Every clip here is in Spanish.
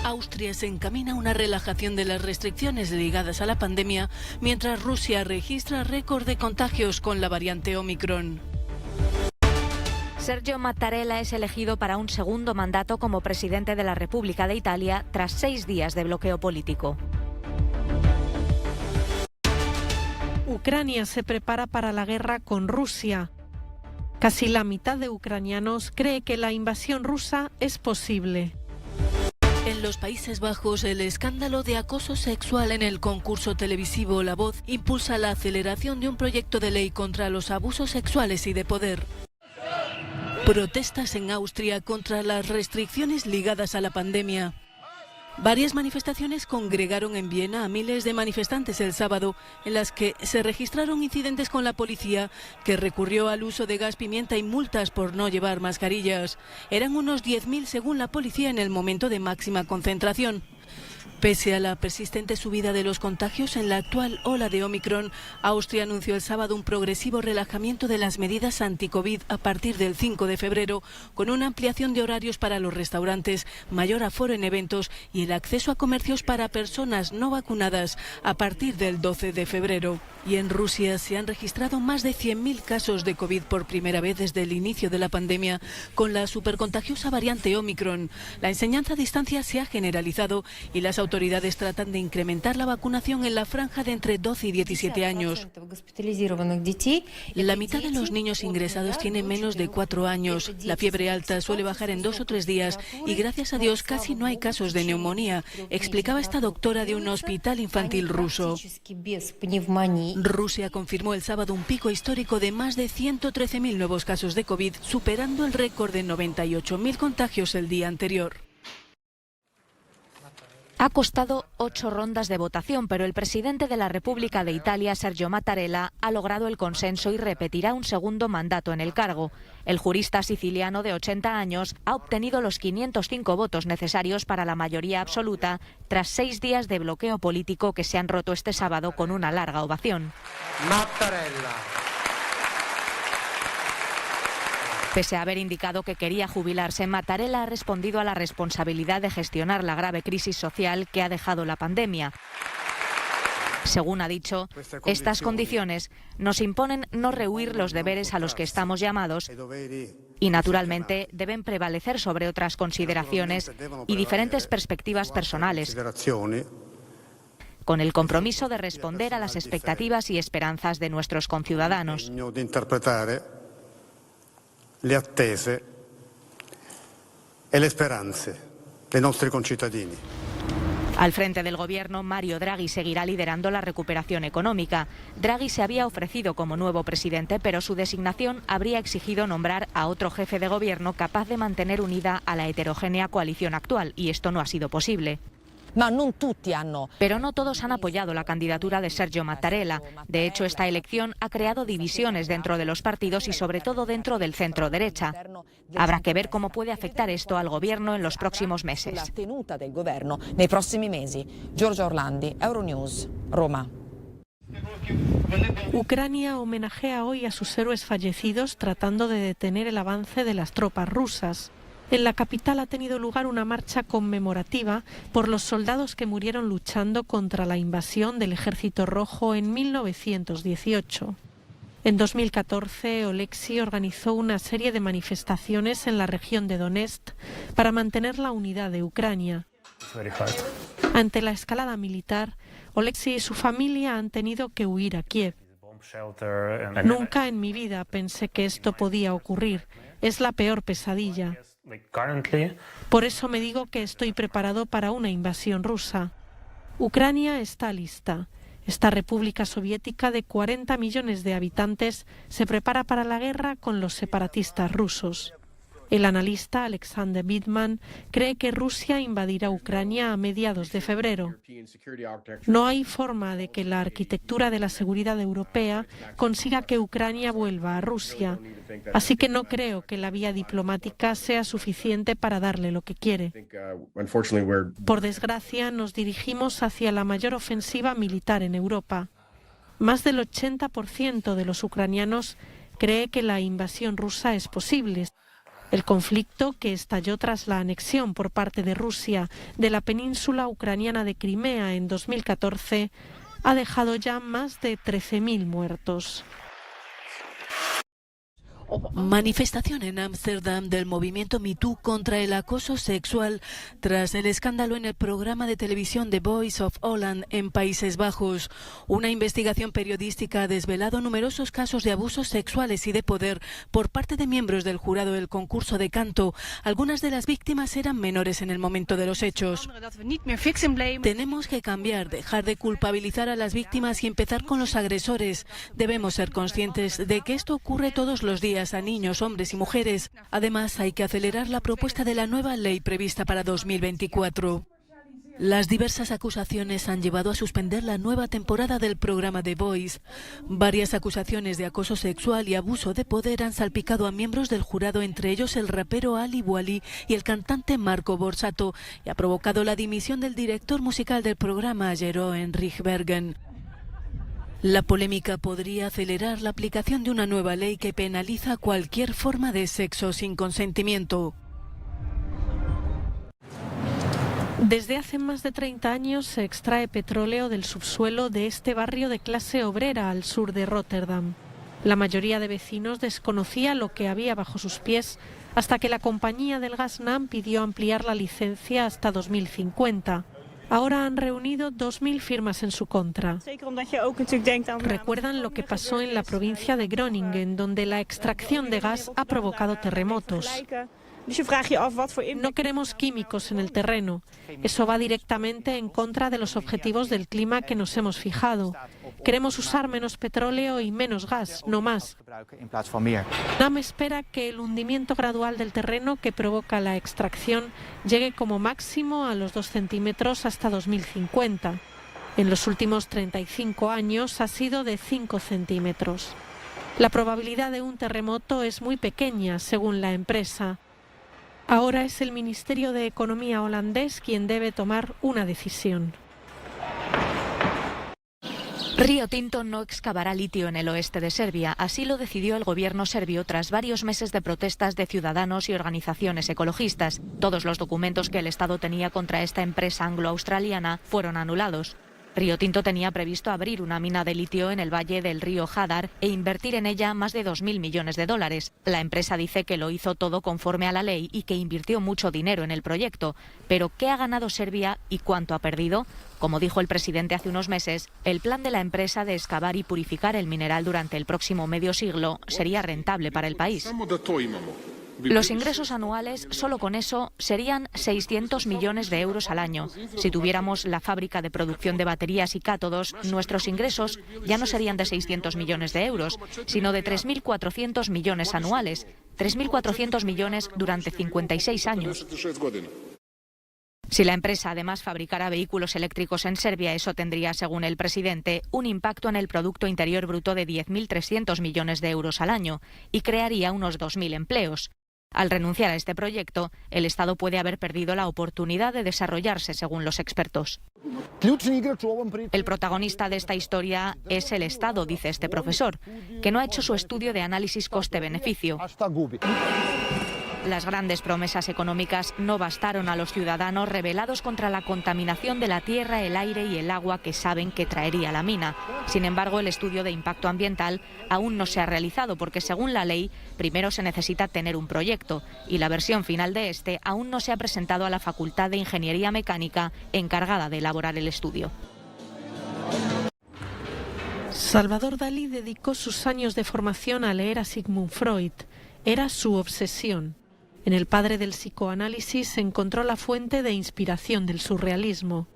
Austria se encamina a una relajación de las restricciones ligadas a la pandemia, mientras Rusia registra récord de contagios con la variante Omicron. Sergio Mattarella es elegido para un segundo mandato como presidente de la República de Italia tras 6 días de bloqueo político. Ucrania se prepara para la guerra con Rusia. Casi la mitad de ucranianos cree que la invasión rusa es posible. En los Países Bajos, el escándalo de acoso sexual en el concurso televisivo La Voz impulsa la aceleración de un proyecto de ley contra los abusos sexuales y de poder. Protestas en Austria contra las restricciones ligadas a la pandemia. Varias manifestaciones congregaron en Viena a miles de manifestantes el sábado, en las que se registraron incidentes con la policía, que recurrió al uso de gas pimienta y multas por no llevar mascarillas. Eran unos 10.000 según la policía en el momento de máxima concentración. Pese a la persistente subida de los contagios en la actual ola de Omicron, Austria anunció el sábado un progresivo relajamiento de las medidas anti-COVID a partir del 5 de febrero, con una ampliación de horarios para los restaurantes, mayor aforo en eventos y el acceso a comercios para personas no vacunadas a partir del 12 de febrero. Y en Rusia se han registrado más de 100.000 casos de COVID por primera vez desde el inicio de la pandemia, con la supercontagiosa variante Omicron. La enseñanza a distancia se ha generalizado y las autoridades tratan de incrementar la vacunación en la franja de entre 12 y 17 años. La mitad de los niños ingresados tienen menos de 4 años. La fiebre alta suele bajar en 2 o 3 días y gracias a Dios casi no hay casos de neumonía, explicaba esta doctora de un hospital infantil ruso. Rusia confirmó el sábado un pico histórico de más de 113.000 nuevos casos de COVID, superando el récord de 98.000 contagios el día anterior. Ha costado 8 rondas de votación, pero el presidente de la República de Italia, Sergio Mattarella, ha logrado el consenso y repetirá un segundo mandato en el cargo. El jurista siciliano de 80 años ha obtenido los 505 votos necesarios para la mayoría absoluta tras 6 días de bloqueo político que se han roto este sábado con una larga ovación. Mattarella. Pese a haber indicado que quería jubilarse, Mattarella ha respondido a la responsabilidad de gestionar la grave crisis social que ha dejado la pandemia. Según ha dicho, estas condiciones nos imponen no rehuir los deberes a los que estamos llamados y, naturalmente, deben prevalecer sobre otras consideraciones y diferentes perspectivas personales, con el compromiso de responder a las expectativas y esperanzas de nuestros conciudadanos. Le attese e le speranze dei nostri concittadini. Al frente del gobierno, Mario Draghi seguirá liderando la recuperación económica. Draghi se había ofrecido como nuevo presidente, pero su designación habría exigido nombrar a otro jefe de gobierno capaz de mantener unida a la heterogénea coalición actual, y esto no ha sido posible. Pero no todos han apoyado la candidatura de Sergio Mattarella. De hecho, esta elección ha creado divisiones dentro de los partidos y sobre todo dentro del centro-derecha. Habrá que ver cómo puede afectar esto al gobierno en los próximos meses. Giorgio Orlandi, Euronews, Roma. Ucrania homenajea hoy a sus héroes fallecidos tratando de detener el avance de las tropas rusas. En la capital ha tenido lugar una marcha conmemorativa por los soldados que murieron luchando contra la invasión del Ejército Rojo en 1918. En 2014, Oleksiy organizó una serie de manifestaciones en la región de Donetsk para mantener la unidad de Ucrania. Ante la escalada militar, Oleksiy y su familia han tenido que huir a Kiev. Nunca en mi vida pensé que esto podía ocurrir. Es la peor pesadilla. Por eso me digo que estoy preparado para una invasión rusa. Ucrania está lista. Esta república soviética de 40 millones de habitantes se prepara para la guerra con los separatistas rusos. El analista Alexander Bittman cree que Rusia invadirá Ucrania a mediados de febrero. No hay forma de que la arquitectura de la seguridad europea consiga que Ucrania vuelva a Rusia, así que no creo que la vía diplomática sea suficiente para darle lo que quiere. Por desgracia, nos dirigimos hacia la mayor ofensiva militar en Europa. Más del 80% de los ucranianos cree que la invasión rusa es posible. El conflicto, que estalló tras la anexión por parte de Rusia de la península ucraniana de Crimea en 2014, ha dejado ya más de 13.000 muertos. Manifestación en Ámsterdam del movimiento Me Too contra el acoso sexual tras el escándalo en el programa de televisión The Voice of Holland en Países Bajos. Una investigación periodística ha desvelado numerosos casos de abusos sexuales y de poder por parte de miembros del jurado del concurso de canto. Algunas de las víctimas eran menores en el momento de los hechos. Tenemos que cambiar, dejar de culpabilizar a las víctimas y empezar con los agresores. Debemos ser conscientes de que esto ocurre todos los días a niños, hombres y mujeres. Además, hay que acelerar la propuesta de la nueva ley prevista para 2024. Las diversas acusaciones han llevado a suspender la nueva temporada del programa The Voice. Varias acusaciones de acoso sexual y abuso de poder han salpicado a miembros del jurado, entre ellos el rapero Ali Bouali y el cantante Marco Borsato, y ha provocado la dimisión del director musical del programa, Jeroen Rijbergen. La polémica podría acelerar la aplicación de una nueva ley que penaliza cualquier forma de sexo sin consentimiento. Desde hace más de 30 años se extrae petróleo del subsuelo de este barrio de clase obrera al sur de Róterdam. La mayoría de vecinos desconocía lo que había bajo sus pies hasta que la compañía del gas NAM pidió ampliar la licencia hasta 2050. Ahora han reunido 2.000 firmas en su contra. Recuerdan lo que pasó en la provincia de Groningen, donde la extracción de gas ha provocado terremotos. No queremos químicos en el terreno. Eso va directamente en contra de los objetivos del clima que nos hemos fijado. Queremos usar menos petróleo y menos gas, no más. NAM espera que el hundimiento gradual del terreno que provoca la extracción llegue como máximo a los 2 centímetros hasta 2050. En los últimos 35 años ha sido de 5 centímetros. La probabilidad de un terremoto es muy pequeña, según la empresa. Ahora es el Ministerio de Economía holandés quien debe tomar una decisión. Río Tinto no excavará litio en el oeste de Serbia. Así lo decidió el gobierno serbio tras varios meses de protestas de ciudadanos y organizaciones ecologistas. Todos los documentos que el Estado tenía contra esta empresa anglo-australiana fueron anulados. Río Tinto tenía previsto abrir una mina de litio en el valle del río Hadar e invertir en ella más de 2.000 millones de dólares. La empresa dice que lo hizo todo conforme a la ley y que invirtió mucho dinero en el proyecto. Pero ¿qué ha ganado Serbia y cuánto ha perdido? Como dijo el presidente hace unos meses, el plan de la empresa de excavar y purificar el mineral durante el próximo medio siglo sería rentable para el país. Los ingresos anuales, solo con eso, serían 600 millones de euros al año. Si tuviéramos la fábrica de producción de baterías y cátodos, nuestros ingresos ya no serían de 600 millones de euros, sino de 3.400 millones anuales. 3.400 millones durante 56 años. Si la empresa además fabricara vehículos eléctricos en Serbia, eso tendría, según el presidente, un impacto en el Producto Interior Bruto de 10.300 millones de euros al año y crearía unos 2.000 empleos. Al renunciar a este proyecto, el Estado puede haber perdido la oportunidad de desarrollarse, según los expertos. El protagonista de esta historia es el Estado, dice este profesor, que no ha hecho su estudio de análisis coste-beneficio. Las grandes promesas económicas no bastaron a los ciudadanos rebelados contra la contaminación de la tierra, el aire y el agua que saben que traería la mina. Sin embargo, el estudio de impacto ambiental aún no se ha realizado porque, según la ley, primero se necesita tener un proyecto y la versión final de este aún no se ha presentado a la Facultad de Ingeniería Mecánica encargada de elaborar el estudio. Salvador Dalí dedicó sus años de formación a leer a Sigmund Freud. Era su obsesión. En el padre del psicoanálisis se encontró la fuente de inspiración del surrealismo.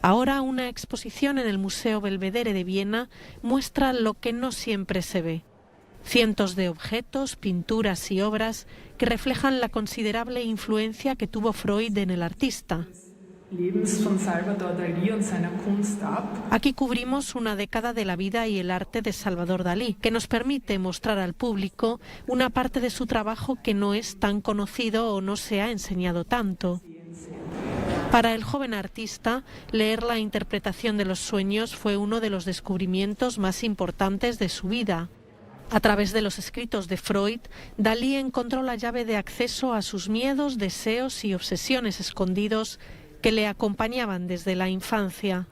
Ahora una exposición en el Museo Belvedere de Viena muestra lo que no siempre se ve. Cientos de objetos, pinturas y obras que reflejan la considerable influencia que tuvo Freud en el artista. Aquí cubrimos una década de la vida y el arte de Salvador Dalí, que nos permite mostrar al público una parte de su trabajo que no es tan conocido o no se ha enseñado tanto. Para el joven artista, leer la interpretación de los sueños fue uno de los descubrimientos más importantes de su vida. A través de los escritos de Freud, Dalí encontró la llave de acceso a sus miedos, deseos y obsesiones escondidos que le acompañaban desde la infancia.